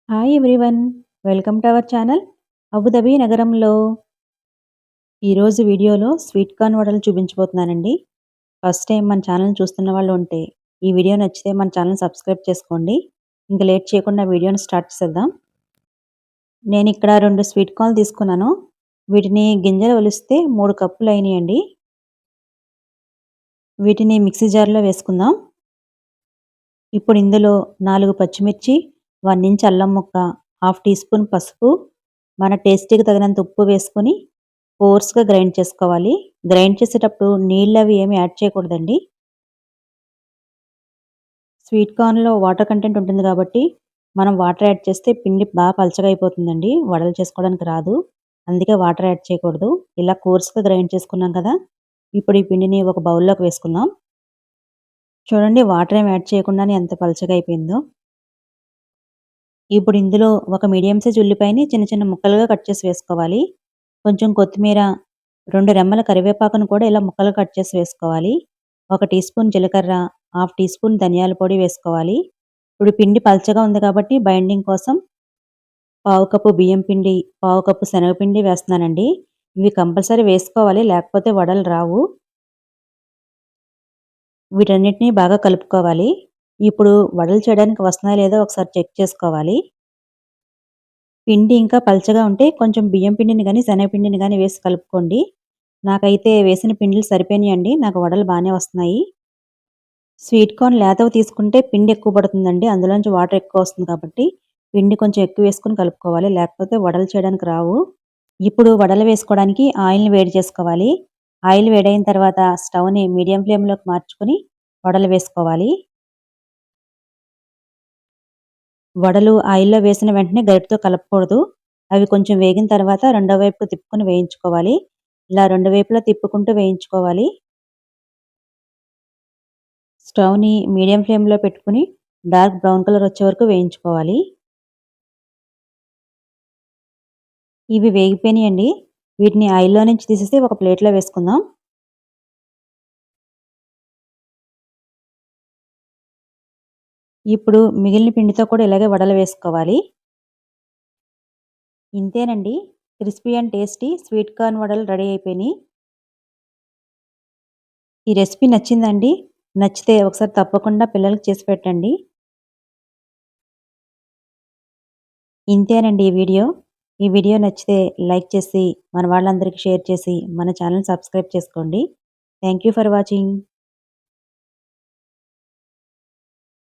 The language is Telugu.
Hi everyone. Welcome to our channel. Abu Dhabi నగరంలో ఈరోజు వీడియోలో స్వీట్ కార్న్ వడలు చూపించబోతున్నానండి. ఫస్ట్ టైం మన ఛానల్ చూస్తున్న వాళ్ళు ఉంటే ఈ వీడియో నచ్చితే మన ఛానల్ సబ్స్క్రైబ్ చేసుకోండి. ఇంకా లేట్ చేయకుండా వీడియోని స్టార్ట్ చేద్దాం. నేను ఇక్కడ 2 స్వీట్ కార్న్ తీసుకున్నాను. వీటిని గింజలు ఒలిస్తే 3 కప్పులు అయినాయండి. వీటిని మిక్సీ జార్లో వేసుకుందాం. ఇప్పుడు ఇందులో 4 పచ్చిమిర్చి, 1 ఇంచ్ అల్లం ముక్క, హాఫ్ టీ స్పూన్ పసుపు, మన టేస్ట్‌కి తగినంత ఉప్పు వేసుకొని కోర్స్‌గా గ్రైండ్ చేసుకోవాలి. గ్రైండ్ చేసేటప్పుడు నీళ్ళు అవి ఏమి యాడ్ చేయకూడదండి. స్వీట్ కార్న్‌లో వాటర్ కంటెంట్ ఉంటుంది కాబట్టి మనం వాటర్ యాడ్ చేస్తే పిండి బాగా పలచగా అయిపోతుందండి. వడలు చేసుకోవడానికి రాదు. అందుకే వాటర్ యాడ్ చేయకూడదు. ఇలా కోర్స్‌గా గ్రైండ్ చేసుకున్నాం కదా! ఇప్పుడు ఈ పిండిని ఒక బౌల్‌లోకి వేసుకుందాం. చూడండి, వాటర్ ఏమి యాడ్ చేయకుండానే ఎంత పలచగా అయిపోయిందో. ఇప్పుడు ఇందులో ఒక మీడియం సైజ్ ఉల్లిపాయని చిన్న చిన్న ముక్కలుగా కట్ చేసి వేసుకోవాలి. కొంచెం కొత్తిమీర, 2 రెమ్మల కరివేపాకును కూడా ఇలా ముక్కలు కట్ చేసి వేసుకోవాలి. 1 టీ స్పూన్ జీలకర్ర, హాఫ్ టీ స్పూన్ ధనియాల పొడి వేసుకోవాలి. ఇప్పుడు పిండి పల్చగా ఉంది కాబట్టి బైండింగ్ కోసం పావు కప్పు బియ్యం పిండి, పావు కప్పు శనగపిండి వేస్తున్నానండి. ఇవి కంపల్సరీ వేసుకోవాలి, లేకపోతే వడలు రావు. వీటన్నిటిని బాగా కలుపుకోవాలి. ఇప్పుడు వడలు చేయడానికి వస్తున్నాయో లేదో ఒకసారి చెక్ చేసుకోవాలి. పిండి ఇంకా పలచగా ఉంటే కొంచెం బియ్యం పిండిని గానీ, శనగపిండిని గానీ వేసి కలుపుకోండి. నాకైతే వేసిన పిండిలు సరిపోయినాయండి. నాకు వడలు బానే వస్తున్నాయి. స్వీట్ కార్న్ లేతవి తీసుకుంటే పిండి ఎక్కువ పడుతుందండి. అందులోంచి వాటర్ ఎక్కువ వస్తుంది కాబట్టి పిండి కొంచెం ఎక్కువ వేసుకొని కలుపుకోవాలి. లేకపోతే వడలు చేయడానికి రావు. ఇప్పుడు వడలు వేసుకోవడానికి ఆయిల్‌ని వేడి చేసుకోవాలి. ఆయిల్ వేడైన తర్వాత స్టవ్‌ని మీడియం ఫ్లేమ్‌లోకి మార్చుకొని వడలు వేసుకోవాలి. వడలు ఆయిల్‌లో వేసిన వెంటనే గరిటెతో కలపకూడదు. అవి కొంచెం వేగిన తర్వాత రెండో వైపుకు తిప్పుకొని వేయించుకోవాలి. ఇలా 2 వైపులా తిప్పుకుంటూ వేయించుకోవాలి. స్టవ్‌ని మీడియం ఫ్లేమ్‌లో పెట్టుకొని డార్క్ బ్రౌన్ కలర్ వచ్చే వరకు వేయించుకోవాలి. ఇవి వేగిపోయినాయండి. వీటిని ఆయిల్‌లో నుంచి తీసేసి ఒక ప్లేట్‌లో వేసుకుందాం. ఇప్పుడు మిగిలిన పిండితో కూడా ఇలాగే వడలు వేసుకోవాలి. ఇంతేనండి. Crispy and tasty sweet corn వడలు రెడీ అయిపోయినాయి. ఈ రెసిపీ నచ్చిందండి? నచ్చితే ఒకసారి తప్పకుండా పిల్లలకి చేసి పెట్టండి. ఇంతేనండి ఈ వీడియో. ఈ వీడియో నచ్చితే లైక్ చేసి, మన వాళ్ళందరికీ షేర్ చేసి, మన ఛానెల్ సబ్స్క్రైబ్ చేసుకోండి. Thank you for watching.